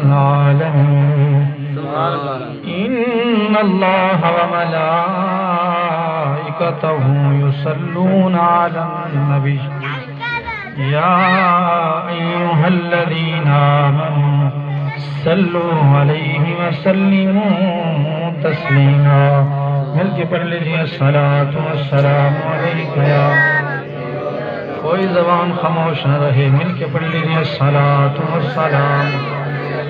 العالمين إن الله وملائكته يصلون على النبي يا أيها الذين آمنوا صلوا عليه وسلموا تسليما مل کے پڑھ لیجیے الصلاۃ والسلام علیک یا کوئی زبان خاموش نہ رہے مل کے پڑھ لیجیے الصلاۃ والسلام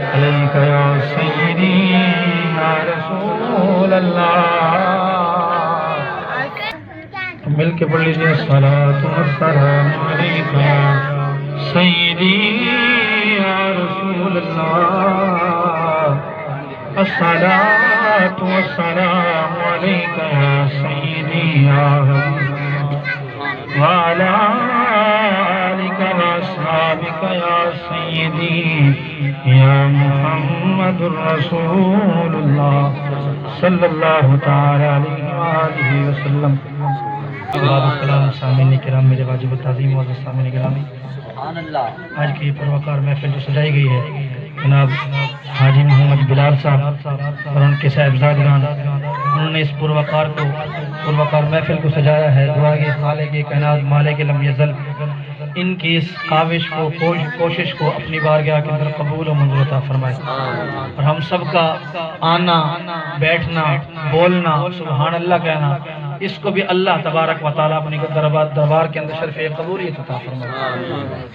علیک یا سیدی یا رسول اللہ مل کے پڑھ لیجیے الصلاۃ والسلام علیک یا سیدی یا رسول اللہ الصلاۃ والسلام علیک یا سیدی یا وعلی آلک واصحابک یا سیدی یا محمد رسول اللہ صلی اللہ تعالی علیہ وآلہ وسلم سامعین کرام میرے واجب التعظیم معزز سامعین گرامی آج کی پروقار محفل جو سجائی گئی ہے جناب حاجی محمد بلال صاحب اور ان کے صاحبزادگان انہوں نے اس پروقار محفل کو سجایا ہے دعا کہ خالق کائنات مالک لم یزل ان کی اس کاوش کو کوشش کو اپنی بارگاہ کے اندر قبول و منظور عطا فرمائے اور ہم سب کا آنا بیٹھنا بولنا سبحان اللہ کہنا اس کو بھی اللہ تبارک و تعالیٰ اپنی دربار کے اندر شرف قبولیت عطا فرمائے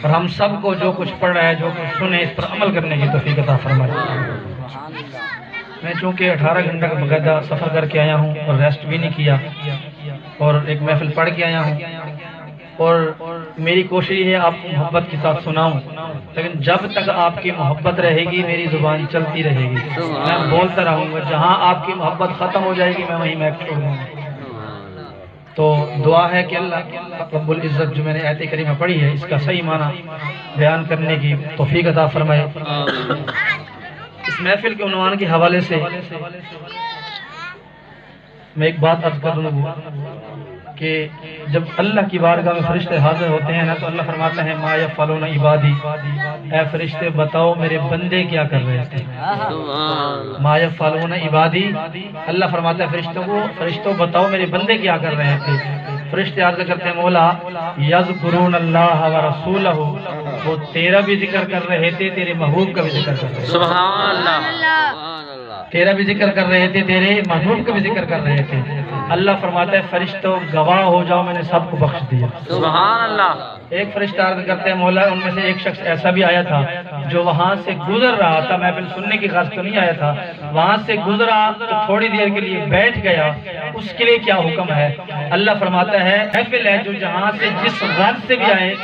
اور ہم سب کو جو کچھ پڑھ رہا ہے جو کچھ سنے اس پر عمل کرنے کی توفیق عطا فرمائے میں چونکہ 18 گھنٹہ کا باقاعدہ سفر کر کے آیا ہوں اور ریسٹ بھی نہیں کیا اور ایک محفل پڑھ کے آیا ہوں اور میری کوشش ہے آپ کو محبت کے ساتھ سناؤں لیکن جب تک آپ کی محبت رہے گی میری زبان چلتی رہے گی میں بولتا رہوں گا جہاں آپ کی محبت ختم ہو جائے گی میں وہیں محفل چھوڑ دوں گا تو دعا ہے کہ اللہ رب العزت جو میں نے آیت کریمہ پڑھی ہے اس کا صحیح معنی بیان کرنے کی توفیق عطا فرمائے اس محفل کے عنوان کے حوالے سے میں ایک بات عرض کر دوں کہ جب اللہ کی بارگاہ میں فرشتے حاضر ہوتے ہیں نا تو اللہ فرماتا ہے ما یفعلون عبادی اے فرشتے بتاؤ میرے بندے کیا کر رہے تھے ما یفعلون عبادی اللہ فرماتا ہے فرشتوں بتاؤ میرے بندے کیا کر رہے تھے فرشتے عرض کرتے ہیں مولا یذکرون اللہ و رسولہ وہ تیرا بھی ذکر کر رہے تھے تیرے محبوب کا بھی ذکر کر رہے تھے سبحان اللہ تیرا بھی ذکر کر رہے تھے تیرے محبوب کا بھی ذکر کر رہے تھے اللہ فرماتا ہے فرشتوں گواہ ہو جاؤ میں نے سب کو بخش دیا سبحان اللہ ایک فرشتہ عرض کرتے ہیں مولا ان میں سے ایک شخص ایسا بھی آیا تھا جو وہاں سے گزر رہا تھا محفل سننے کی خاص تو نہیں آیا تھا وہاں سے گزرا تو تھوڑی دیر کے لیے بیٹھ گیا اس کے لیے کیا حکم ہے اللہ فرماتا ہے محفل ہے جو جہاں سے جس غرض سے بھی آئے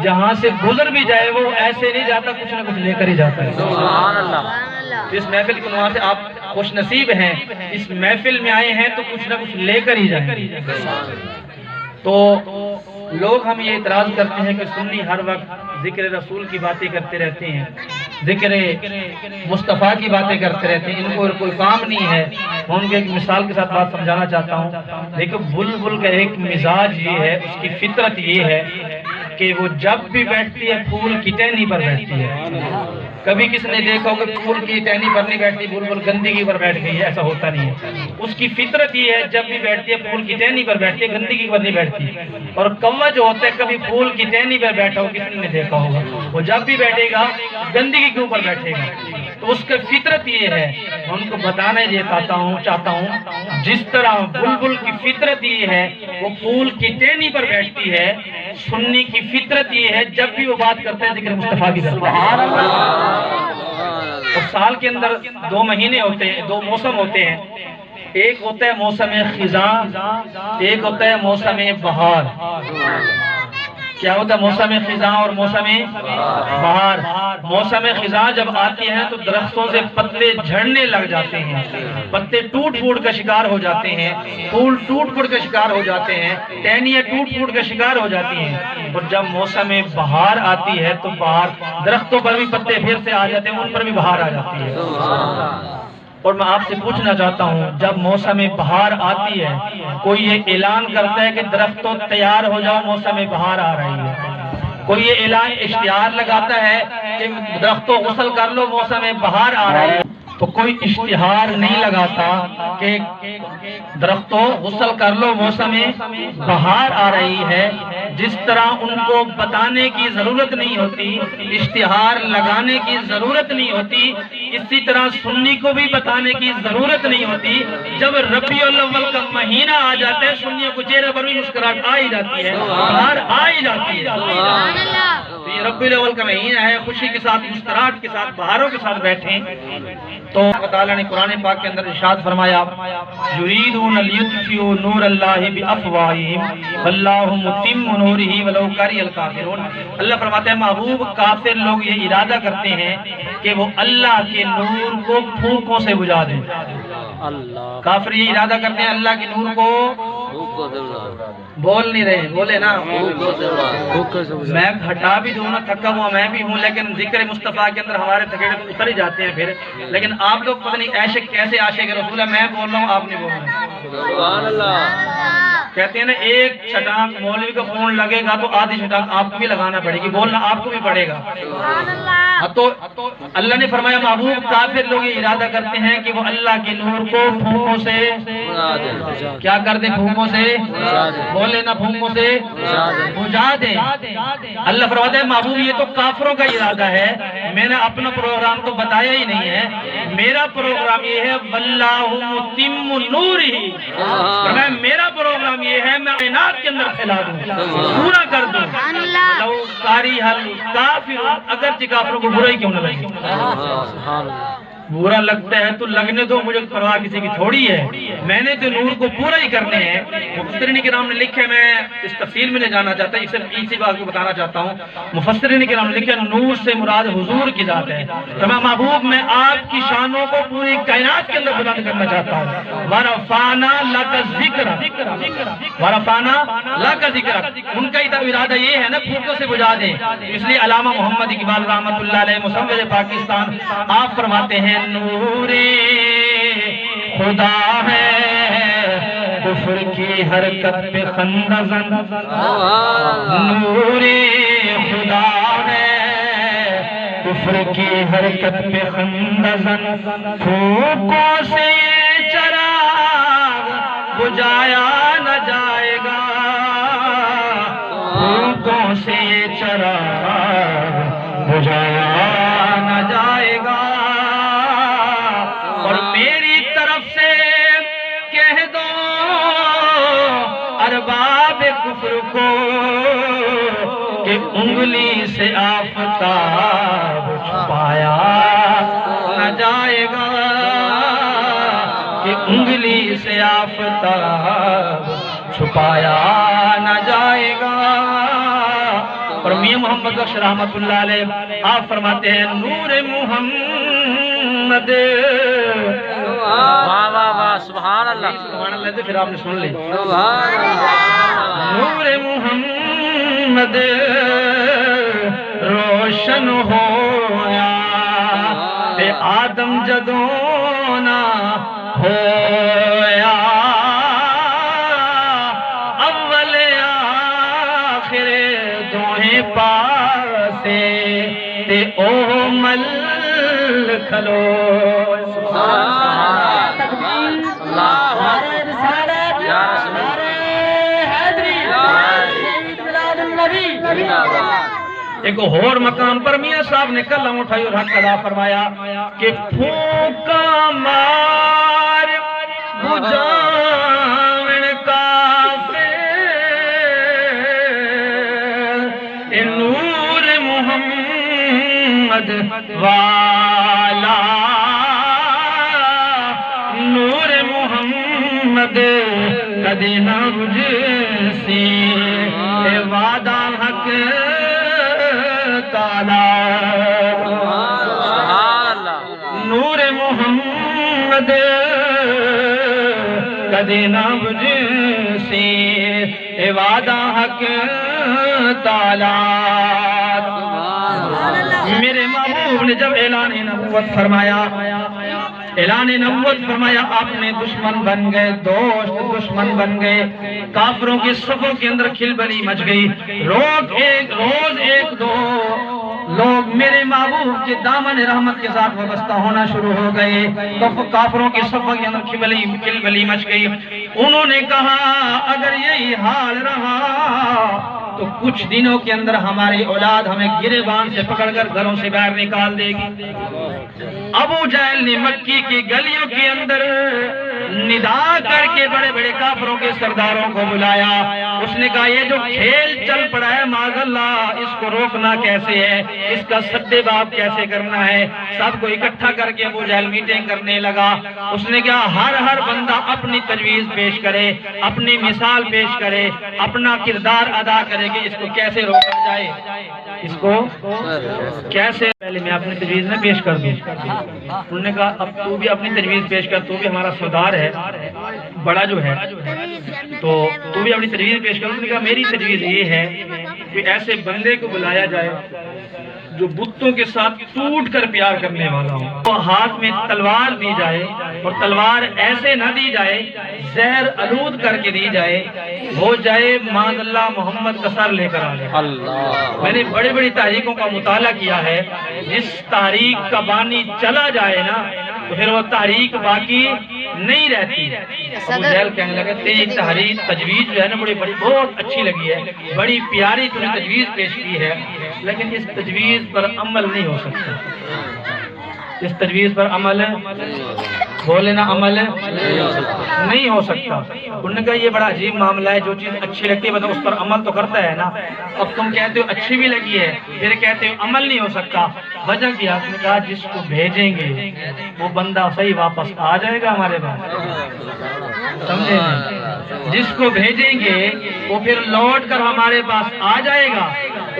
جہاں سے گزر بھی جائے وہ ایسے نہیں جاتا کچھ نہ کچھ لے کر ہی جاتا ہے سبحان اللہ اس محفل کے عنوان سے آپ خوش نصیب ہیں اس محفل میں آئے ہیں تو کچھ نہ کچھ لے کر ہی جائیں تو لوگ ہم یہ اعتراض کرتے ہیں کہ سنی ہر وقت ذکر رسول کی باتیں کرتے رہتے ہیں ذکر مصطفیٰ کی باتیں کرتے رہتے ہیں ان کو کوئی کام نہیں ہے میں ان کے ایک مثال کے ساتھ بات سمجھانا چاہتا ہوں دیکھو بلبل کا ایک مزاج یہ ہے اس کی فطرت یہ ہے کہ وہ جب بھی بیٹھتی ہے پھول کی ٹہنی پر بیٹھتی ہے کبھی کسی نے دیکھا ہوگا پھول کی ٹہنی پر نہیں بیٹھتی بلبل گندگی پر بیٹھ گئی ہے ایسا ہوتا نہیں ہے اس کی فطرت یہ ہے جب بھی بیٹھتی ہے پھول کی ٹہنی پر بیٹھتی ہے گندگی پر نہیں بیٹھتی اور کوا جو ہوتا ہے کبھی پھول کی ٹہنی پر بیٹھا ہو کسی نے دیکھا ہوگا وہ جب بھی بیٹھے گا گندگی کے اوپر بیٹھے گا تو اس کی فطرت یہ ہے میں ان کو بتانا یہ چاہتا ہوں جس طرح بلبل کی فطرت یہ ہے وہ پھول کی ٹہنی پر بیٹھتی ہے سنی کی فطرت یہ ہے جب بھی وہ بات کرتا ہے ذکر مصطفیٰ کی کرتا ہے اور سال کے اندر 2 مہینے ہوتے ہیں 2 موسم ہوتے ہیں ایک ہوتا ہے موسم خزاں ایک ہوتا ہے موسم بہار کیا ہوتا ہے موسم خزاں اور موسم بہار موسم خزاں جب آتی ہے تو درختوں سے پتے جھڑنے لگ جاتے ہیں پتے ٹوٹ پھوٹ کا شکار ہو جاتے ہیں پھول ٹوٹ پھوٹ کا شکار ہو جاتے ہیں ٹہنیاں ٹوٹ پھوٹ کا شکار ہو جاتی ہیں اور جب موسم بہار آتی ہے تو بہار درختوں پر بھی پتے پھر سے آ جاتے ہیں ان پر بھی بہار آ جاتی ہے اور میں آپ سے پوچھنا چاہتا ہوں جب موسم بہار آتی ہے کوئی یہ اعلان کرتا ہے کہ درختوں تیار ہو جاؤ موسم بہار آ رہی ہے کوئی یہ اعلان اشتہار لگاتا ہے کہ درختوں غسل کر لو موسم بہار آ رہا ہے، تو کوئی اشتہار نہیں لگاتا کہ درختوں غسل کر لو موسم بہار آ رہی ہے۔ جس طرح ان کو بتانے کی ضرورت نہیں ہوتی، اشتہار لگانے کی ضرورت نہیں ہوتی، اسی طرح سنی کو بھی بتانے کی ضرورت نہیں ہوتی۔ جب ربیع الاول کا مہینہ آ جاتا ہے، سنیوں کو چہرے پر بھی مسکراہٹ آ ہی جاتی ہے، بہار آ ہی جاتی ہے۔ یہ ربیع الاول کا مہینہ ہے، خوشی کے ساتھ، مسکراہٹ کے ساتھ، بہاروں کے ساتھ بیٹھیں۔ تو اللہ تعالیٰ نے قرآن پاک کے اندر ارشاد فرمایا، یریدون لیطفئوا نور اللہ بافواہہم واللہ متم نورہ ولو کری الکافرون۔ اللہ فرماتے ہیں محبوب کافر لوگ یہ ارادہ کرتے ہیں کہ وہ اللہ کے نور کو پھونکوں سے بجھا دیں۔ کافر یہ ارادہ کرتے ہیں اللہ کے نور کو بول نہیں رہے، بولے نا میں ہٹا بھی دوں نا، تھکا ہوا میں بھی ہوں، لیکن ذکر مصطفیٰ کے اندر ہمارے تھکے تو اتر ہی جاتے ہیں پھر۔ لیکن آپ لوگ پتہ نہیں عاشق کیسے عاشق رسول ہے، میں بول رہا ہوں آپ نہیں بول رہے ہیں۔ کہتے ہیں نا ایک چھٹانک مولوی کا فون لگے گا تو آدھی چھٹانک آپ کو بھی لگانا پڑے گی، بولنا آپ کو بھی پڑے گا۔ تو اللہ نے فرمایا محبوب کافر لوگ یہ ارادہ کرتے ہیں کہ وہ اللہ کے نور کو پھونکوں سے کیا کر دیں، پھونکوں سے بولے نا، پھونکوں سے بجھا دیں۔ اللہ فرماتا ہے محبوب یہ تو کافروں کا ارادہ ہے، میں نے اپنا پروگرام تو بتایا ہی نہیں ہے، میرا پروگرام یہ ہے واللہ متم نورہ، فرمایا میرا پروگرام یہ ہے میں کائنات کے اندر پھیلا دوں، پورا کر دوں۔ لو کارہ الکافر، اگرچہ کافروں کو برا ہی کیوں نہ لگے، برا لگتا ہے تو لگنے دو، مجھے پرواہ کسی کی تھوڑی ہے، میں نے تو نور کو پورا ہی کرنے ہیں۔ مفسرین کرام نے لکھے، میں اس تفصیل میں نہیں جانا چاہتا، صرف اسی بات کو بتانا چاہتا ہوں، مفسرین کرام نے لکھے نور سے مراد حضور کی ذات ہے۔ فرمایا محبوب میں آپ کی شانوں کو پوری کائنات کے اندر بلند کرنا چاہتا ہوں۔ ورفعنا لک ذکر، ورفعنا لک ذکر، ان کا ارادہ یہ ہے نا پھونکوں سے بجھا دیں۔ اس لیے علامہ محمد اقبال رحمۃ اللہ علیہ مصور پاکستان آپ فرماتے ہیں نور خدا ہے کفر کی حرکت پہ خندہ زن، نور خدا ہے کفر کی حرکت پہ خندہ زن، پھونکوں سے یہ چراغ بجھایا نہ جائے گا، پھونکوں سے یہ چراغ بجھایا نہ جائے گا۔ اور میری طرف سے کہہ دو ارباب کفر کو کہ انگلی سے آفتاب چھپایا نہ جائے گا، کہ انگلی سے آفتاب چھپایا نہ جائے گا۔ اور میاں محمد بخش رحمت اللہ علیہ آپ فرماتے ہیں نور محمد، واہ واہ واہ سبحان اللہ، سبحان اللہ سے پھر آپ نے سن لی، نور محمد روشن ہویا تے آدم جدوں نہ ہویا، اول آخر دوہیں پاسے تے او مل کھلو۔ ایک اور مقام پر میاں صاحب نے کلم اٹھائی اور حق ادا فرمایا کہ پھونکا مار بجھاون کافر، اے نور محمد والا، نور محمد کدی نہ بجھسی، اے وعدہ حق نور محمد کدی نہ بجھسی، اے وعدہ حق تعالی۔ میرے محبوب نے جب اعلان نبوت فرمایا اعلان نبوت فرمایا اپنے دشمن بن گئے، دوست دشمن بن گئے، کافروں کی صفوں کے اندر کھلبلی مچ گئی، روز ایک دو لوگ میرے محبوب کے دامن رحمت کے ساتھ وابستہ ہونا شروع ہو گئے، تو کافروں کی صفوں کے اندر کھلبلی مچ گئی۔ انہوں نے کہا اگر یہی حال رہا تو کچھ دنوں کے اندر ہماری اولاد ہمیں گریبان سے پکڑ کر گھروں سے باہر نکال دے گی۔ ابو جہل نے مکی کی گلیوں کے اندر ندا کر کے بڑے بڑے کافروں کے سرداروں کو بلایا، اس نے کہا یہ جو کھیل چل پڑا ہے معاذ اللہ اس کو روکنا کیسے ہے، اس کا سدے باب کیسے کرنا ہے۔ سب کو اکٹھا کر کے ابو جہل میٹنگ کرنے لگا۔ اس نے کہا ہر بندہ اپنی تجویز پیش کرے، اپنی مثال پیش کرے، اپنا کردار ادا کرے کہ اس کو کیسے روکا جائے، اس کو کیسے۔ پہلے میں اپنی تجویز نہ پیش کر دوں۔ انہوں نے کہا اب تو بھی اپنی تجویز پیش کر، تو بھی ہمارا سردار ہے بڑا جو ہے، تو بھی اپنی تجویز پیش کر۔ انہوں نے کہا میری تجویز یہ ہے کہ ایسے بندے کو بلایا جائے جو بتوں کے ساتھ ٹوٹ کر پیار کرنے والا ہو، تو ہاتھ میں تلوار دی جائے اور تلوار ایسے نہ دی جائے، زہر آلود کر کے دی جائے، ہو جائے معاذ اللہ محمد کا سر لے کر آ جائے۔ میں نے بڑی بڑی تحریکوں کا مطالعہ کیا ہے، جس تحریک کا بانی چلا جائے نا تو پھر وہ تحریک باقی نہیں رہتی۔ ابو جہل کہنے لگے تیری تحریر تجویز جو ہے نا بڑی بہت اچھی لگی ہے، بڑی پیاری تُو نے تجویز پیش کی ہے، لیکن اس تجویز پر عمل نہیں ہو سکتا، اس تجویز پر عمل بولے نا عمل نہیں ہو سکتا۔ انہوں نے کہا یہ بڑا عجیب معاملہ ہے، جو چیز اچھی لگتی ہے بتا اس پر عمل تو کرتا ہے نا، اب تم کہتے ہو اچھی بھی لگی ہے پھر کہتے ہو عمل نہیں ہو سکتا، وجہ کیا؟ اس نے کہا جس کو بھیجیں گے وہ بندہ صحیح واپس آ جائے گا ہمارے پاس، سمجھے؟ جس کو بھیجیں گے وہ پھر لوٹ کر ہمارے پاس آ جائے گا۔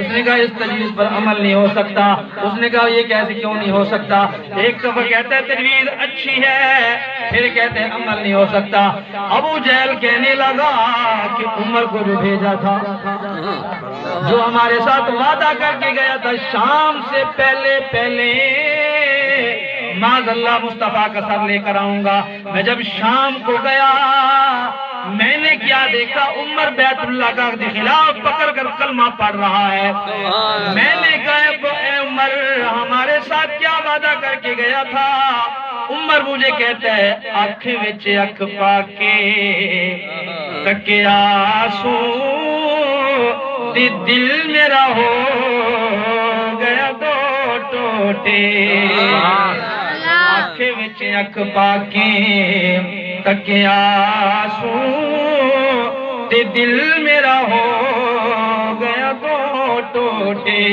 اس نے کہا اس تجویز پر عمل نہیں ہو سکتا۔ اس نے کہا یہ کیسے کیوں نہیں ہو سکتا؟ ایک دفعہ کہتا ہے تجویز اچھی ہے، پھر کہتے ہیں عمل نہیں ہو سکتا۔ ابو جہل کہنے لگا کہ عمر کو جو بھیجا تھا، جو ہمارے ساتھ وعدہ کر کے گیا تھا شام سے پہلے معاذ اللہ مصطفیٰ کا سر لے کر آؤں گا، میں جب شام کو گیا میں نے کیا دیکھا؟ عمر بیت اللہ کا خلاف پکڑ کر کلمہ پڑھ رہا ہے۔ میں نے کہا اے عمر ہمارے ساتھ کیا وعدہ کر کے گیا تھا؟ عمر مجھے کہتا ہے اکھ وچ اکھ پا کے تکیا سو دل میرا ہو گیا دو ٹوٹے، اکھ وچ اکھ پا کے تکیا سو دل میرا ہو گیا دو ٹوٹے،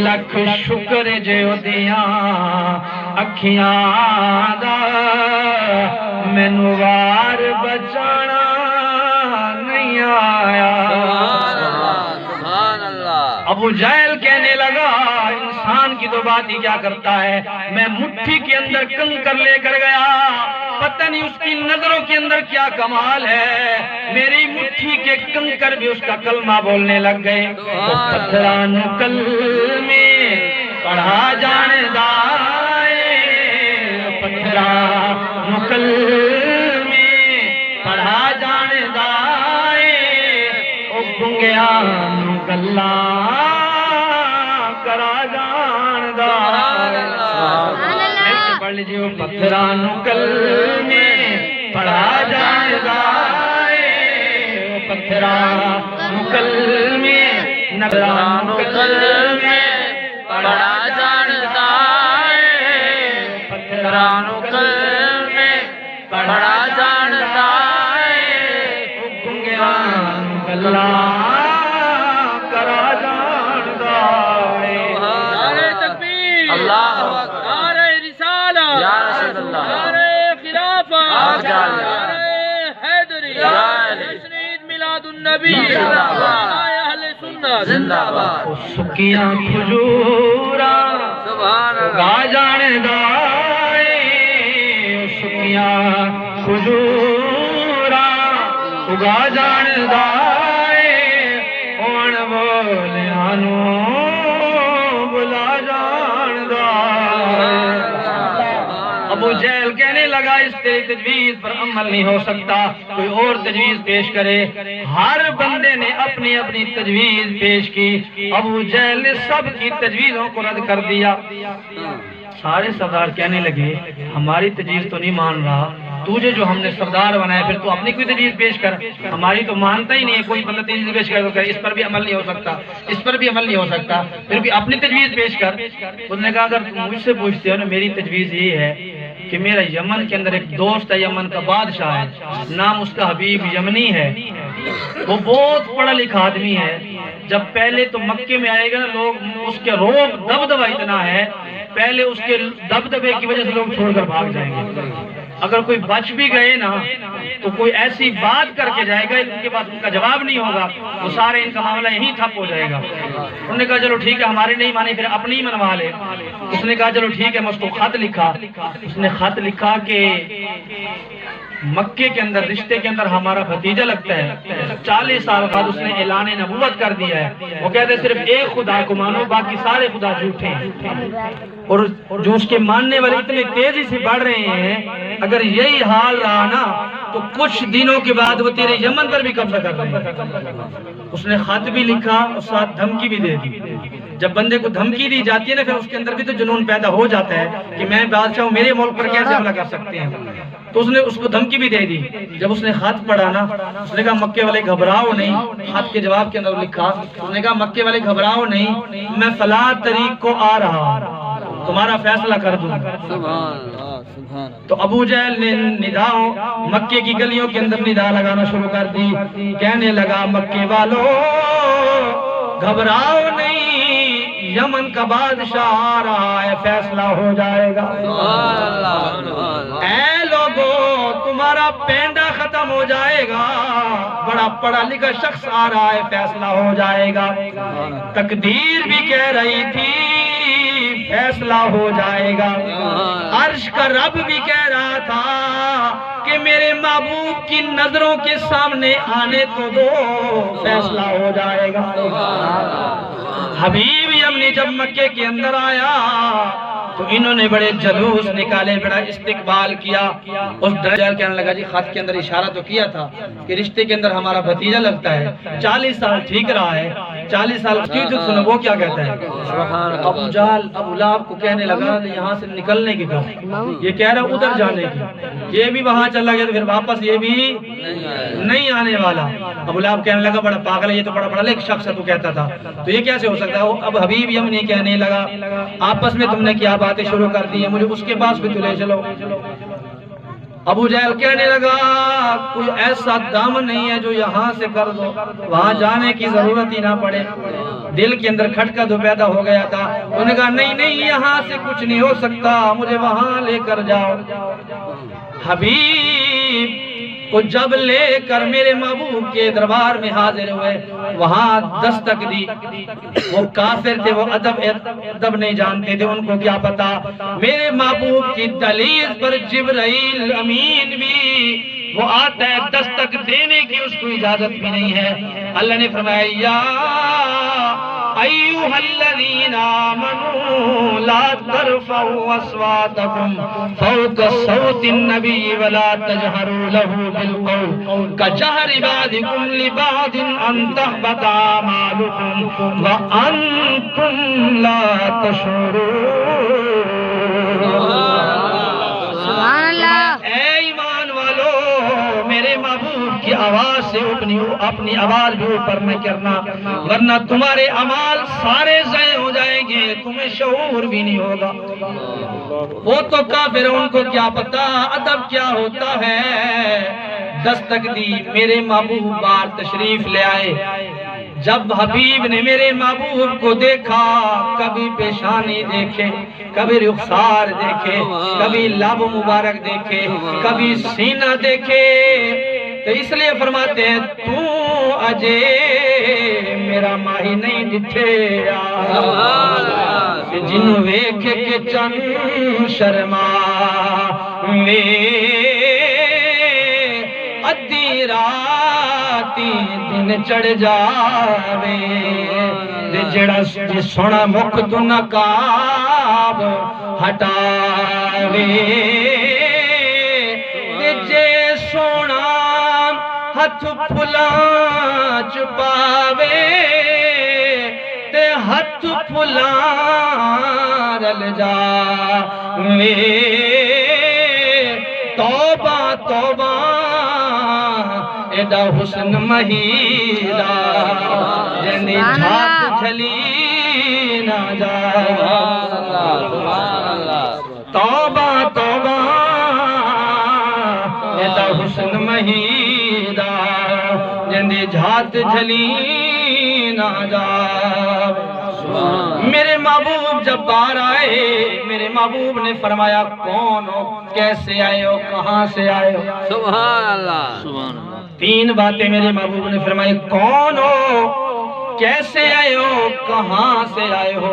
لکھ شکر جو دیاں اکھیاں دا مینوں وار بچانا نہیں آیا۔ ابو جہل کہنے لگا انسان کی تو بات ہی کیا کرتا ہے، میں مٹھی کے اندر کنکر لے کر گیا، پتہ نہیں اس کی نظروں کے اندر کیا کمال ہے، میری مٹھی کے کنکر بھی اس کا کلمہ بولنے لگ گئے۔ پتھران کلمے پڑھا جانے دائے، پتھران کلمے پڑھا جانے دائے، او گنگیاں گلاں کرا جان دائے۔ پڑھ لیجیے وہ پتھران کلمے پڑھا جان دائے، پتھران کلمے نگران کلمے پڑھا جان دائے، پتھران کلمے پڑھا جان دائے، گنگیان گلاں کرا جان دائے۔ نعرہ تکبیر، اللہ اکبر، نعرہ رسالہ یا رسول اللہ، نعرہ خلافت، نعرہ حیدری، جشن عید میلاد النبی، نعرہ اہل سنت زندہ باد۔ سکیاں کھجوراں اگا جان دائے، سکیاں کھجوراں اگا جان دائے، ہن بولیاں نوں بلا جان دائے۔ ابو جہل کہنے لگا اس تیری تجویز پر عمل نہیں ہو سکتا، کوئی اور تجویز پیش کرے۔ ہر بندے نے اپنی اپنی تجویز پیش کی، ابو جہل نے سب کی تجویزوں کو رد کر دیا۔ سارے سردار کہنے لگے ہماری تجویز تو نہیں مان رہا، تجھے جو ہم نے سردار بنایا پھر تو اپنی کوئی تجویز پیش کر، ہماری تو مانتا ہی نہیں ہے، کوئی بندہ تجویز پیش کر تو اس پر بھی عمل نہیں ہو سکتا، اس پر بھی عمل نہیں ہو سکتا، پھر بھی اپنی تجویز پیش کر۔ اس نے کہا اگر تم مجھ سے پوچھتے ہو نا، میری تجویز یہ ہے کہ میرا یمن کے اندر ایک دوست ہے، یمن کا بادشاہ ہے، نام اس کا حبیب یمنی ہے، وہ بہت پڑھا لکھا آدمی ہے۔ جب پہلے تو مکے میں آئے گا نا، لوگ اس کے روب دبدبہ اتنا ہے، پہلے اس کے دبدبے کی وجہ سے لوگ چھوڑ کر بھاگ جائیں گے۔ اگر کوئی بچ بھی گئے نا تو کوئی ایسی بات کر کے جائے گا ان کے پاس ان کا جواب نہیں ہوگا، وہ سارے ان کا معاملہ یہیں ٹھپ ہو جائے گا۔ انہوں نے کہا چلو ٹھیک ہے، ہمارے نہیں مانے پھر اپنی ہی منوا لے۔ اس نے کہا چلو ٹھیک ہے، میں اس کو خط لکھا۔ اس نے خط لکھا کہ مکے کے اندر رشتے کے اندر ہمارا بھتیجا لگتا ہے، 40 سال بعد اس نے اعلان نبوت کر دیا ہے، وہ کہتے ہیں صرف ایک خدا کو مانو، باقی سارے خدا جھوٹے ہیں۔ اور جو اس کے ماننے والے اتنے تیزی سے بڑھ رہے ہیں، اگر یہی حال رہا نا تو کچھ دنوں کے بعد وہ تیرے یمن پر بھی قبضہ کر رہے ہیں۔ اس نے خط بھی لکھا اور ساتھ دھمکی بھی دے دی۔ جب بندے کو دھمکی دی جاتی ہے نا، پھر اس کے اندر بھی تو جنون پیدا ہو جاتا ہے کہ میں بادشاہ ہوں، میرے ملک پر کیسے حملہ کر سکتے ہیں۔ تو اس نے اس کو دھمکی بھی دے دی۔ جب اس نے خط پڑھا نا، اس نے کہا مکے والے گھبراؤ نہیں، خط کے جواب کے اندر لکھا، اس نے کہا مکے والے گھبراؤ نہیں، میں فلاں تاریخ کو آ رہا ہوں، تمہارا فیصلہ کر دوں۔ تو ابو جہل نے نداؤں مکے کی گلیوں کے اندر ندا لگانا شروع کر دی، کہنے لگا مکے والو گھبراؤ نہیں، یمن کا بادشاہ آ رہا ہے، فیصلہ ہو جائے گا۔ اے لوگو تمہارا پینڈا ختم ہو جائے گا، بڑا پڑھا لکھا شخص آ رہا ہے، فیصلہ ہو جائے گا۔ تقدیر بھی کہہ رہی تھی فیصلہ ہو جائے گا، عرش کا رب بھی کہہ رہا تھا کہ میرے محبوب کی نظروں کے سامنے آنے تو دو، فیصلہ ہو جائے گا۔ حبیب یمنی جب مکے کے اندر آیا تو انہوں نے بڑے جلوس نکالے، بڑا استقبال کیا۔ اس دجال کہنے لگا جی خط کے اندر اشارہ تو کیا تھا کہ رشتے کے اندر ہمارا بھتیجا لگتا ہے، 40 سال ٹھیک رہا ہے، 40 سال کی جو سنو وہ کیا کہتا ہے۔ ابو جہل ابو لہب کو کہنے لگا یہاں سے نکلنے کی کہا، یہ کہہ رہا ادھر جانے کی، یہ بھی وہاں چلا گیا تو پھر واپس یہ بھی نہیں آنے والا۔ ابو لہب کہنے لگا بڑا پاگل ہے، یہ تو بڑا بڑا ایک شخص ہے تو کہتا تھا، تو یہ کیسے ہو سکتا ہے۔ اب حبیب یمنی کہنے لگا آپس میں تم نے کیا باتیں شروع کر دی ہیں، مجھے اس کے پاس بھی تو لے چلو۔ ابو جہل کہنے لگا کوئی ایسا دامن نہیں ہے جو یہاں سے کر دو، وہاں جانے کی ضرورت ہی نہ پڑے۔ دل کے اندر کھٹکا تو پیدا ہو گیا تھا، انہوں نے کہا نہیں نہیں یہاں سے کچھ نہیں ہو سکتا، مجھے وہاں لے کر جاؤ۔ حبیب کو جب لے کر میرے محبوب کے دربار میں حاضر ہوئے، وہاں دستک دی۔ وہ کافر تھے، وہ ادب نہیں جانتے تھے، ان کو کیا پتا میرے محبوب کی دہلیز پر جبرائیل امین بھی وہ آتا ہے، دستک دینے کی اس کو اجازت بھی نہیں ہے۔ اللہ نے فرمایا یا ایھا الذین آمنوا لا ترفعوا اصواتکم فوق صوت النبی ولا تجہروا له بالقول کجہر بعضکم لبعض ان تحبط اعمالکم وانتم لا تشعرون۔ سبحان اللہ۔ اے ایمان والو میرے محبوب کی آواز سے اپنی آواز بھی اوپر نہ کرنا، ورنہ تمہارے اعمال سارے ضائع ہو جائیں گے، تمہیں شعور بھی نہیں ہوگا۔ وہ تو کافر، ان کو کیا پتا ادب کیا ہوتا ہے۔ دستک دی، میرے محبوب بار تشریف لے آئے۔ جب حبیب نے میرے محبوب کو دیکھا، کبھی پیشانی دیکھے، کبھی رخسار دیکھے، کبھی لب مبارک دیکھے، کبھی سینہ دیکھے، تو اس لیے فرماتے ہیں تو اجے میرا ماہی نہیں دٹھے جن ویکھ کے چن شرما وے ادھی راتی دن چڑھ جاوے جڑا سونا مکھ تو نقاب ہٹا آوے جے سونا ہاتھ پھلاں چپاوے تے ہاتھ پھلاں رل جاوے توبہ توبہ ایڈا حسن مہیرا جنی جھات جھلی نہ جا توبہ توبہ ایڈا حسن مہیرا جنی جھات جھلی نہ جا میرے محبوب جب باہر آئے میرے محبوب نے فرمایا کون ہو کیسے آئے ہو کہاں سے آئے ہو سبحان اللہ تین باتیں میرے محبوب نے فرمائی کون ہو کیسے آئے ہو کہاں سے آئے ہو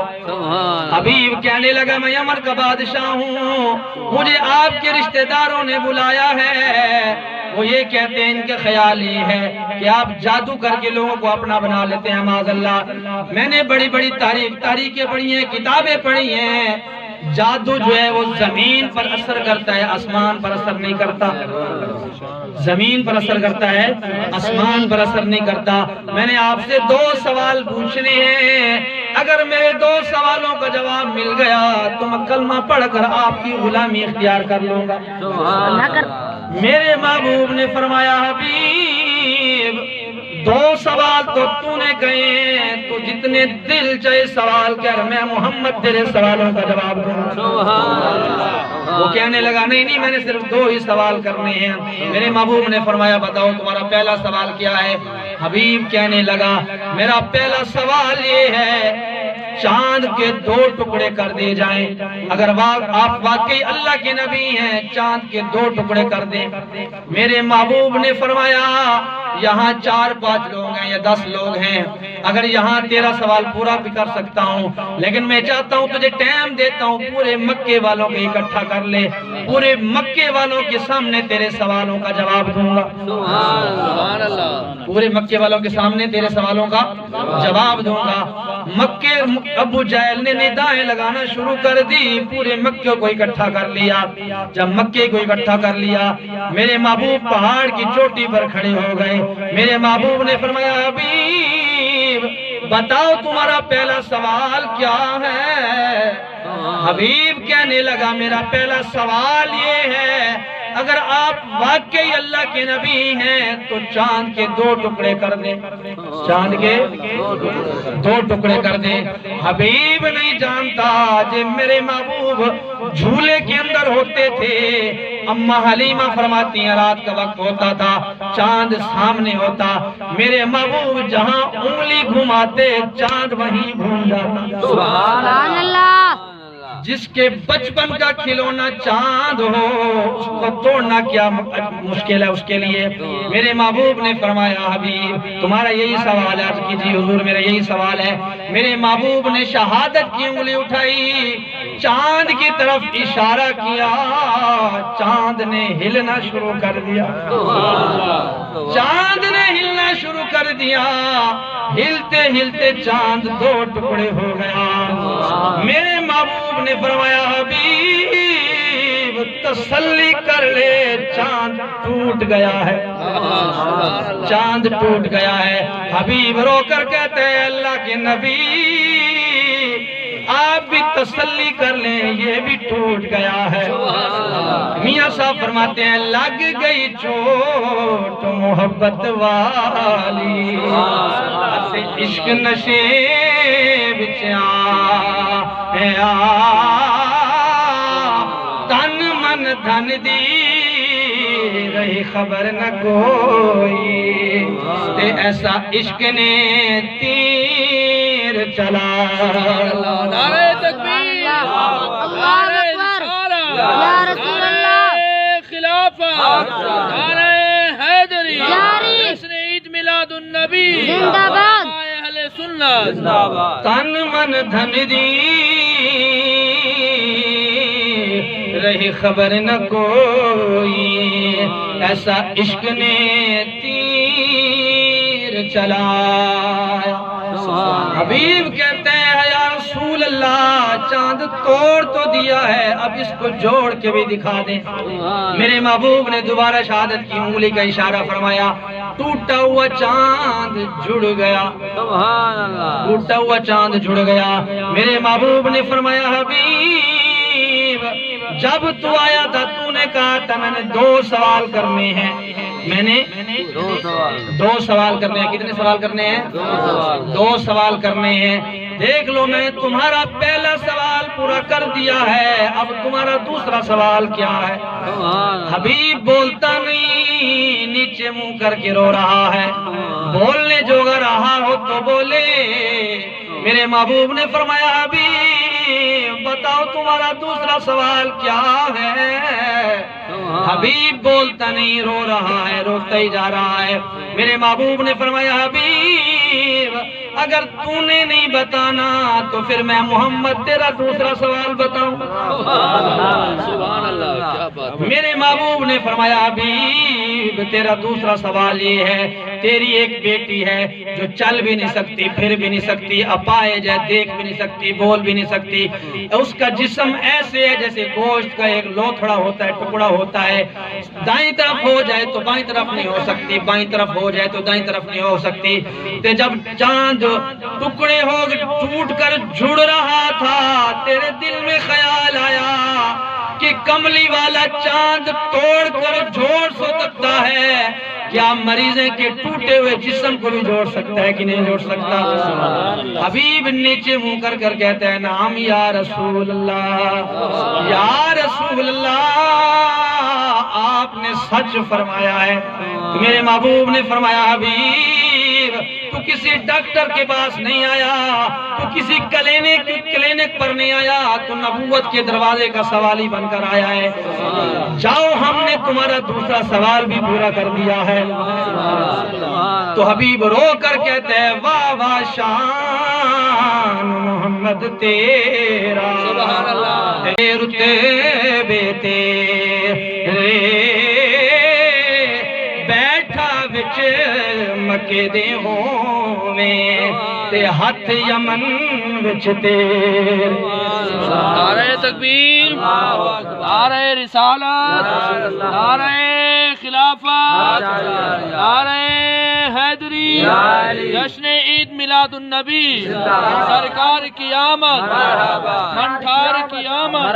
حبیب کہنے لگا میں یمن کا بادشاہ ہوں مجھے آپ کے رشتہ داروں نے بلایا ہے وہ یہ کہتے ہیں ان کے خیال یہ ہے کہ آپ جادو کر کے لوگوں کو اپنا بنا لیتے ہیں معاذ اللہ میں نے بڑی بڑی تاریخیں پڑھی ہیں کتابیں پڑھی ہیں جادو جو ہے وہ زمین پر اثر کرتا ہے آسمان پر اثر نہیں کرتا زمین پر اثر کرتا ہے آسمان پر اثر نہیں کرتا میں نے آپ سے 2 سوال پوچھنے ہیں اگر میرے 2 سوالوں کا جواب مل گیا تو میں کلمہ پڑھ کر آپ کی غلامی اختیار کر لوں گا میرے محبوب نے فرمایا حبیب 2 سوال تو نے کہے تو جتنے دل چاہے سوال کر میں محمد تیرے سوالوں کا جواب دوں وہ کہنے لگا نہیں میں نے صرف 2 ہی سوال کرنے ہیں میرے محبوب نے فرمایا بتاؤ تمہارا پہلا سوال کیا ہے حبیب کہنے لگا میرا پہلا سوال یہ ہے چاند کے 2 ٹکڑے کر دیے جائیں اگر آپ واقعی اللہ کے نبی ہیں چاند کے 2 ٹکڑے کر دیں میرے محبوب نے فرمایا یہاں 4-5 لوگ ہیں یا 10 لوگ ہیں اگر یہاں تیرا سوال پورا بھی کر سکتا ہوں لیکن میں چاہتا ہوں تجھے ٹائم دیتا ہوں پورے مکے والوں کو اکٹھا کر لے پورے مکے والوں کے سامنے تیرے سوالوں کا جواب دوں گا پورے مکے والوں کے سامنے تیرے سوالوں کا جواب دوں گا مکے ابو جہل نے ندائیں لگانا شروع کر دی پورے مکے کو اکٹھا کر لیا جب مکے کو اکٹھا کر لیا میرے محبوب پہاڑ کی چوٹی پر کھڑے ہو گئے میرے محبوب نے فرمایا حبیب بتاؤ تمہارا پہلا سوال کیا ہے حبیب کہنے لگا میرا پہلا سوال یہ ہے اگر آپ واقعی اللہ کے نبی ہیں تو چاند کے 2 ٹکڑے کر دیں چاند کے 2 ٹکڑے کر دیں حبیب نہیں جانتا جب میرے محبوب جھولے کے اندر ہوتے تھے اماں حلیمہ فرماتی ہیں رات کا وقت ہوتا تھا چاند سامنے ہوتا میرے محبوب جہاں انگلی گھماتے چاند وہیں گھوم جاتا سبحان اللہ جس کے بچپن کا کھلونا چاند ہو اس کو توڑنا کیا مشکل ہے اس کے لیے میرے محبوب نے فرمایا حبیب تمہارا یہی سوال ہے عرض کیجیے حضور میرا یہی سوال ہے میرے محبوب نے شہادت کی انگلی اٹھائی چاند کی طرف اشارہ کیا چاند نے ہلنا شروع کر دیا چاند نے ہلنا شروع کر دیا ہلتے ہلتے چاند 2 ٹکڑے ہو گیا میرے محبوب نے فرمایا حبیب تسلی کر لے چاند ٹوٹ گیا ہے چاند ٹوٹ گیا ہے حبیب رو کر کہتے ہیں اللہ کے نبی آپ بھی تسلی کر لیں یہ بھی ٹوٹ گیا ہے میاں صاحب فرماتے ہیں لگ گئی چوٹ محبت والی عشق نشے بچیا تن من دھن دی رہی خبر نہ کوئی تے ایسا عشق نے تیر چلا نعرہ تکبیر اللہ اکبر یا رسول اللہ خلافت نعرہ حیدری جاری جشن عید میلاد النبی زندہ باد اہل سنت تن من دھن دی رہی خبر نہ کوئی ایسا عشق نے تیر چلایا حبیب کہتے ہیں یا رسول اللہ چاند توڑ تو دیا ہے، اب اس کو جوڑ کے بھی دکھا دیں۔ میرے محبوب نے دوبارہ شہادت کی انگلی کا اشارہ فرمایا، ٹوٹا ہوا چاند جڑ گیا، ٹوٹا ہوا چاند جڑ گیا۔ میرے محبوب نے فرمایا حبیب جب تو آیا تھا تو نے کہا تھا میں نے 2 سوال کرنے ہیں، میں نے 2 سوال کرنے ہیں۔ کتنے سوال کرنے ہیں؟ 2 سوال کرنے ہیں۔ دیکھ لو میں تمہارا پہلا سوال پورا کر دیا ہے، اب تمہارا دوسرا سوال کیا ہے؟ حبیب بولتا نہیں، نیچے منہ کر کے رو رہا ہے، بولنے جوگا رہا ہو تو بولے۔ میرے محبوب نے فرمایا حبیب بتاؤ تمہارا دوسرا سوال کیا ہے؟ حبیب بولتا نہیں، رو رہا ہے، روتا ہی جا رہا ہے۔ میرے محبوب نے فرمایا حبیب اگر تو نے نہیں بتانا تو پھر میں محمد تیرا دوسرا سوال بتاؤں۔ سبحان اللہ، کیا بات۔ میرے محبوب نے فرمایا حبیب تیرا دوسرا سوال یہ ہے، تیری ایک بیٹی ہے جو چل بھی نہیں سکتی، پھر بھی نہیں سکتی، اپاہج ہے، دیکھ بھی نہیں سکتی، بول بھی نہیں سکتی، اس کا جسم ایسے ہے جیسے گوشت کا ایک لوتھڑا ہوتا ہے، ٹکڑا ہوتا ہے، دائیں طرف ہو جائے تو بائیں طرف نہیں ہو سکتی، بائیں طرف ہو جائے تو دائیں طرف نہیں ہو سکتی۔ تو جب چاند ٹکڑے ہو ٹوٹ کر جڑ رہا تھا تیرے دل میں خیال آیا کہ کملی والا چاند توڑ کر جوڑ سکتا ہے، کیا مریضیں کے ٹوٹے ہوئے جسم کو بھی جوڑ سکتا ہے کہ نہیں جوڑ سکتا؟ حبیب نیچے منہ کر کر کہتا ہے نعم یا رسول اللہ، یا رسول اللہ آپ نے سچ فرمایا ہے۔ میرے محبوب نے فرمایا حبیب تو کسی ڈاکٹر کے پاس نہیں آیا، تو کسی کلینک پر نہیں آیا، تو نبوت کے دروازے کا سوالی بن کر آیا ہے۔ جاؤ ہم نے تمہارا دوسرا سوال بھی پورا کر دیا ہے۔ تو حبیب رو کر کہتے ہیں واہ واہ شان محمد تیرا، سبحان اللہ، رتبے تیرے بیٹھا وچ مکے دے ہوویں تے ہاتھ یمن وچ تیرے۔ نعرہ تکبیر، نعرہ رسالت، نعرہ خلافت، نعرہ حیدری، جشن عید میلاد النبی، سرکار کی آمد، منٹھار کی آمد،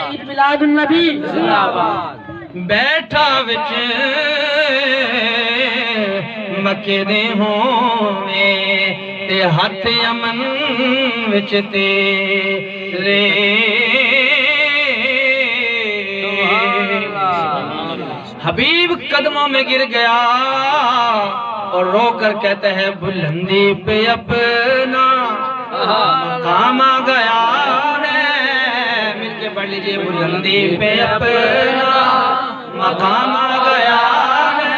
عید میلاد النبی بیٹھا وچ مکے دے ہوویں تے ہاتھ یمن وچ تیرے۔ حبیب قدموں میں گر گیا اور رو کر کہتا ہے بلندی پہ اپنا مقام آ گیا ہے، مل کے پڑھ لیجئے بلندی پہ اپنا مقام آ گیا ہے،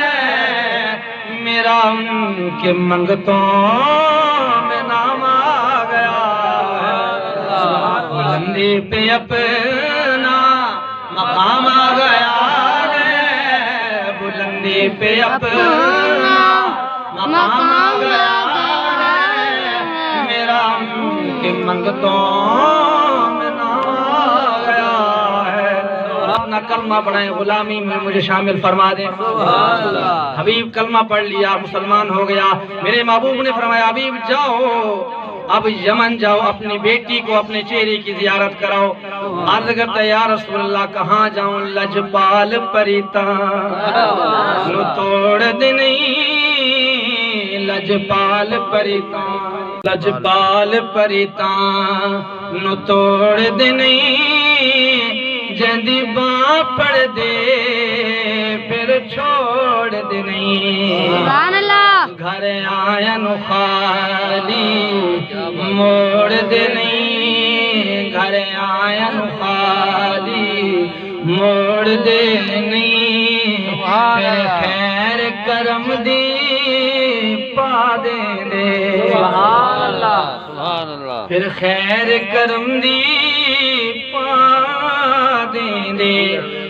میرا ان کے منگتوں میں نام آ گیا ہے، بلندی پہ اپنا مقام آ گیا ہے، بلندی پہ اپنا مقام آ گیا ہے، میرا ان کے منگتوں میں نام آ گیا ہے۔ اپنا کلمہ پڑھائیں، غلامی میں مجھے شامل فرما دیں۔ حبیب کلمہ پڑھ لیا، مسلمان ہو گیا۔ میرے محبوب نے فرمایا حبیب جاؤ اب یمن جاؤ، اپنی بیٹی کو اپنے چہرے کی زیارت کراؤ۔ عرض کرتا ہے یا رسول اللہ کہاں جاؤں؟ لجپال پریتا نو توڑ دے نہیں، لجپال پریتا، لجپال پریتا نو توڑ دے نہیں، جندی باں پڑ دے پھر چھوڑ دے نہیں، سبحان اللہ، گھر آیا نو خالی موڑ دے نہیں، گھر آیا نو خالی موڑ دے نہیں، پھر خیر کرم دی پا دے دے، سبحان اللہ، سبحان اللہ، پھر خیر کرم دی پا دے دے۔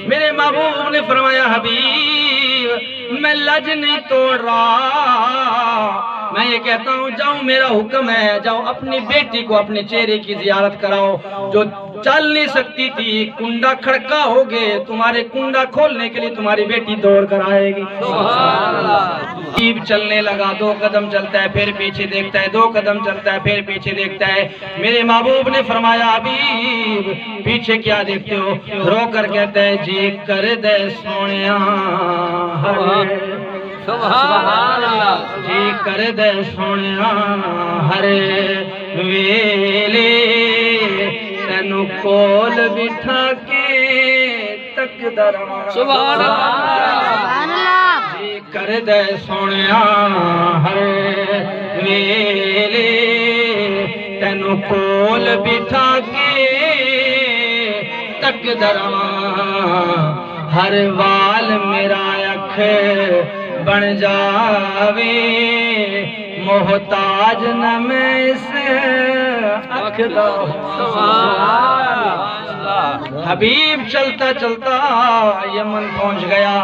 میرے محبوب نے فرمایا حبیب میں لج نہیں توڑ رہا، میں یہ کہتا ہوں جاؤ، میرا حکم ہے، جاؤ اپنی بیٹی کو اپنے چہرے کی زیارت کراؤ، جو چل نہیں سکتی تھی کنڈا کھڑکا ہو گئے، تمہارے کنڈا کھولنے کے لیے تمہاری بیٹی دوڑ کر آئے گی۔ حبیب چلنے لگا، 2 قدم چلتا ہے پھر پیچھے دیکھتا ہے، 2 قدم چلتا ہے پھر پیچھے دیکھتا ہے۔ میرے محبوب نے فرمایا حبیب پیچھے کیا دیکھتے ہو؟ رو کر کہتا ہے جی کر دے سونیا سبحان اللہ، جی کر دے سونیا ہر ویلے تینو کول بٹھا کے تکدا رہاں۔ سبحان اللہ، سبحان اللہ، جی کر دے سونیا ہر ویلے تینو کول بٹھا کے تکدا رہاں، ہر وال میرا اکھ بن جاوے، محتاج نہ میں اس اکھ دا۔ حبیب چلتا چلتا یمن پہنچ گیا۔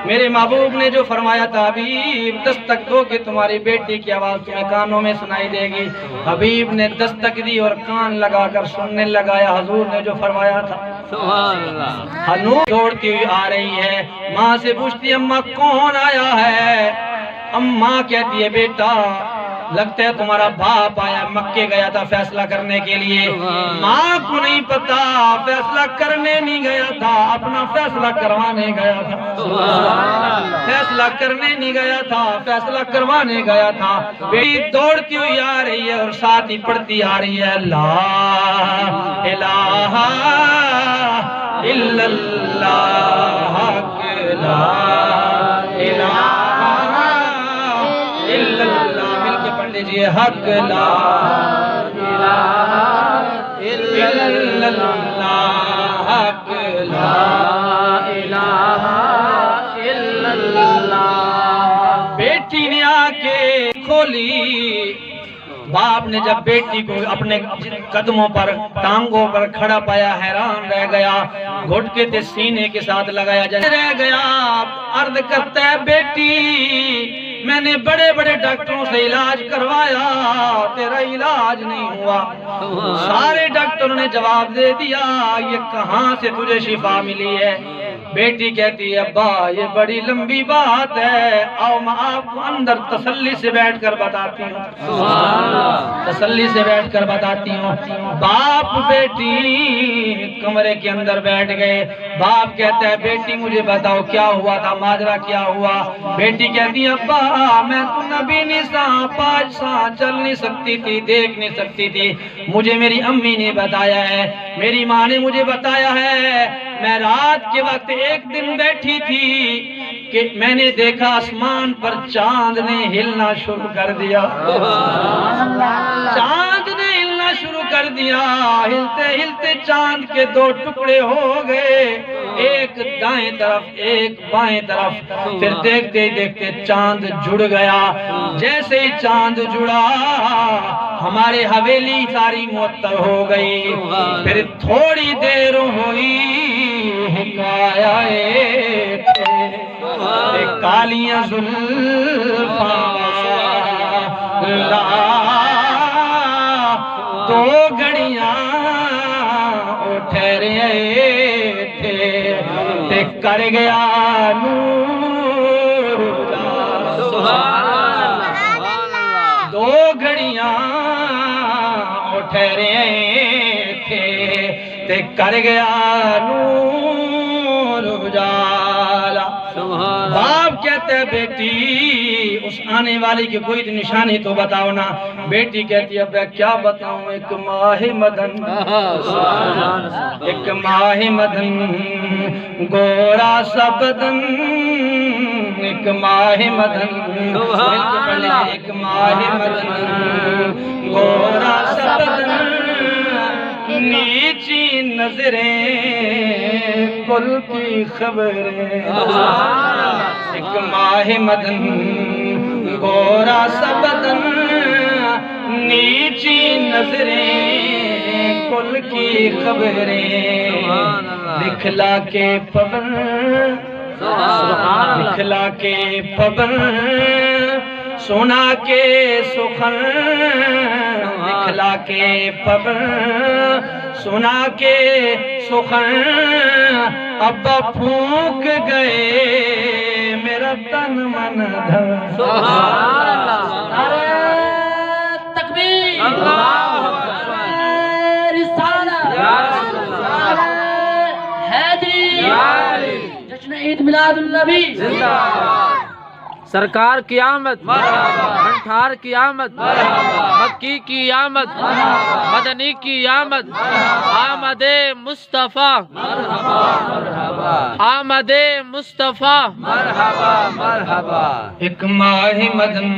میرے محبوب نے جو فرمایا تھا حبیب دستک دو کہ تمہاری بیٹی کی آواز تمہیں کانوں میں سنائی دے گی، حبیب نے دستک دی اور کان لگا کر سننے لگایا حضور نے جو فرمایا تھا۔ سبحان اللہ، ہنو دوڑتی ہوئی آ رہی ہے، ماں سے پوچھتی اماں کون آیا ہے؟ اماں کہتی ہے بیٹا لگتا ہے تمہارا باپ آیا، مکے گیا تھا فیصلہ کرنے کے لیے۔ ماں کو نہیں پتا فیصلہ کرنے نہیں گیا تھا، اپنا فیصلہ کروانے گیا تھا۔ فیصلہ کرنے نہیں گیا تھا، فیصلہ کروانے گیا تھا۔ بیٹی دوڑتی ہوئی آ رہی ہے اور ساتھ ہی پڑھتی آ رہی ہے لا الہ الا اللہ، لا الہ الا اللہ، مل کے پڑھ لیجئے حق لا الہ الا اللہ، حق لا الہ الا اللہ۔ بیٹی نے آ کے کھولی، باپ نے جب بیٹی کو اپنے قدموں پر ٹانگوں پر کھڑا پایا حیران رہ گیا، گھٹ کے تے سینے کے ساتھ لگایا جائے رہ گیا۔ عرض کرتا ہے بیٹی میں نے بڑے بڑے ڈاکٹروں سے علاج کروایا، تیرا علاج نہیں ہوا۔ سارے ڈاکٹروں نے جواب دے دیا یہ کہاں سے تجھے شفا ملی ہے؟ بیٹی کہتی ہے ابا یہ بڑی لمبی بات ہے، آؤ میں آپ کو اندر تسلی سے بیٹھ کر بتاتی ہوں، تسلی سے بیٹھ کر بتاتی ہوں۔ باپ بیٹی کمرے کے اندر بیٹھ گئے۔ باپ کہتا ہے بیٹی مجھے بتاؤ کیا ہوا تھا، ماجرا کیا ہوا؟ بیٹی کہتی ہے ابا میں تو نبی نہیں سا، 5 سال چل نہیں سکتی تھی، دیکھ نہیں سکتی تھی، مجھے میری امی نے بتایا ہے، میری ماں نے مجھے بتایا ہے۔ میں رات کے وقت ایک دن بیٹھی تھی کہ میں نے دیکھا آسمان پر چاند نے ہلنا شروع کر دیا، چاند نے ہلنا شروع کر دیا، ہلتے ہلتے چاند کے 2 ٹکڑے ہو گئے، ایک دائیں طرف ایک بائیں طرف، پھر دیکھتے دیکھتے چاند جڑ گیا۔ جیسے ہی چاند جڑا ہمارے حویلی ساری معطل ہو گئی۔ پھر تھوڑی دیر ہوئی کالیاں زلفاں دو گھڑیاں ٹھہرے تھے تے کر گیا نور، 2 گھڑیاں ٹھہرے تھے تے کر گیا نور اجالا۔ باپ کہتے ہیں بیٹی اس آنے والی کی کوئی نشانی تو بتاؤ نا۔ بیٹی کہتی ہے اب کیا بتاؤں، ایک ماہ مدن، ایک ماہ مدن گورا سا بدن، ایک ماہ مدن، ایک ماہ مدن گورا سا بدن، نیچی نظریں کل کی خبریں، ایک ماہ مدن گورا سا بدن، نیچی نظریں کل کی خبریں، دکھلا کے پون، دکھلا کے پون سنا کے سخن دکھلا کے پبن سنا کے سخن ابا پھونک گئے میرا تن من دھن سبحان اللہ تکبیر جشن عید میلاد النبی سرکار کی آمد بنٹھار کی آمد مکی کی آمد مدنی کی آمد آمد مصطفیٰ آمد مصطفیٰ مرحبا ایک ماہ مدن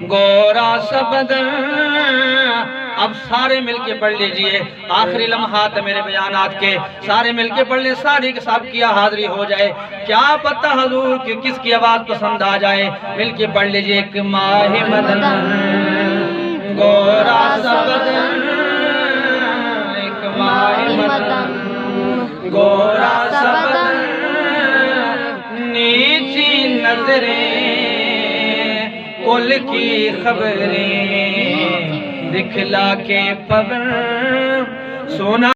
گورا سبدن اب سارے مل کے پڑھ لیجئے آخری لمحات میرے بیانات کے سارے مل کے پڑھ لیں ساری کے ساتھ کیا حاضری ہو جائے کیا پتہ حضور کہ کس کی آواز پسند آ جائے مل کے پڑھ لیجئے ایک ماہ مدن گورا سبدن ایک ماہ مدن گورا سبدن نیچی نظریں کل کی خبریں دکھلا کے پبن سونا